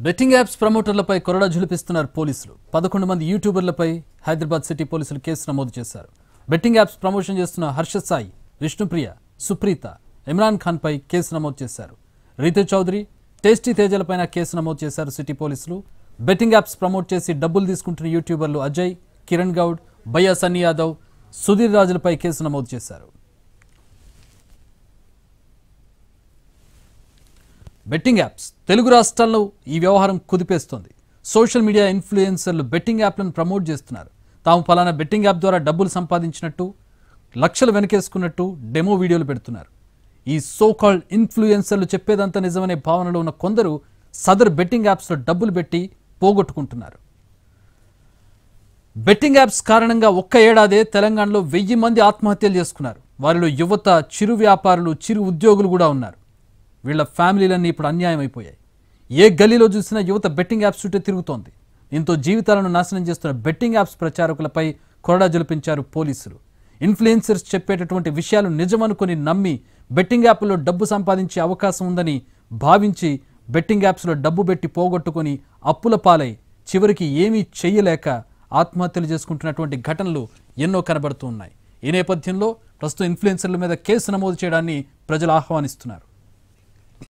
Betting apps ప్రమోటర్లపై కొరడా ఝుళిపిస్తున్నారు పోలీసులు. 11 మంది యూట్యూబర్లపై హైదరాబాద్ సిటీ పోలీసులు కేసు నమోదు చేశారు. బెట్టింగ్ యాప్స్ ప్రమోషన్ చేస్తున్న హర్ష సాయి, విష్ణుప్రియ, సుప్రీత, ఇమ్రాన్ ఖాన్ పై కేసు నమోదు చేశారు. రీతు చౌదరి, టేస్టీ తేజలపైన కేసు నమోదు చేశారు సిటీ పోలీసులు. బెట్టింగ్ యాప్స్ ప్రమోట్ చేసి డబ్బులు తీసుకుంటున్న యూట్యూబర్లు అజయ్, కిరణ్ గౌడ్, భయ్యా సన్నీ యాదవ్, సుధీర్ రాజులపై కేసు నమోదు చేశారు. బెట్టింగ్ యాప్స్ తెలుగు రాష్ట్రాల్లో ఈ వ్యవహారం కుదిపేస్తోంది. సోషల్ మీడియా ఇన్ఫ్లుయెన్సర్లు బెట్టింగ్ యాప్లను ప్రమోట్ చేస్తున్నారు. తాము ఫలానా బెట్టింగ్ యాప్ ద్వారా డబ్బులు సంపాదించినట్టు, లక్షలు వెనకేసుకున్నట్టు డెమో వీడియోలు పెడుతున్నారు. ఈ సో కాల్డ్ ఇన్ఫ్లుయెన్సర్లు చెప్పేదంతా నిజమనే భావనలో ఉన్న కొందరు సదర్ బెట్టింగ్ యాప్స్లో డబ్బులు పెట్టి పోగొట్టుకుంటున్నారు. బెట్టింగ్ యాప్స్ కారణంగా ఒక్క ఏడాదే తెలంగాణలో 1000 మంది ఆత్మహత్యలు చేసుకున్నారు. వారిలో యువత, చిరు వ్యాపారులు, చిరు ఉద్యోగులు కూడా ఉన్నారు. వీళ్ల ఫ్యామిలీలన్నీ ఇప్పుడు అన్యాయం అయిపోయాయి. ఏ గల్లీలో చూసినా యువత బెట్టింగ్ యాప్స్ చుట్టే తిరుగుతోంది. దీంతో జీవితాలను నాశనం చేస్తున్న బెట్టింగ్ యాప్స్ ప్రచారకులపై కొరడా జలిపించారు పోలీసులు. ఇన్ఫ్లుయెన్సర్స్ చెప్పేటటువంటి విషయాలు నిజమనుకొని నమ్మి బెట్టింగ్ యాప్లో డబ్బు సంపాదించే అవకాశం ఉందని భావించి బెట్టింగ్ యాప్స్లో డబ్బు పెట్టి పోగొట్టుకొని అప్పుల పాలై చివరికి ఏమీ చెయ్యలేక ఆత్మహత్యలు చేసుకుంటున్నటువంటి ఘటనలు ఎన్నో కనబడుతూ ఉన్నాయి. ఈ నేపథ్యంలో ప్రస్తుతం ఇన్ఫ్లుయెన్సర్ల మీద కేసు నమోదు చేయడాన్ని ప్రజలు ఆహ్వానిస్తున్నారు.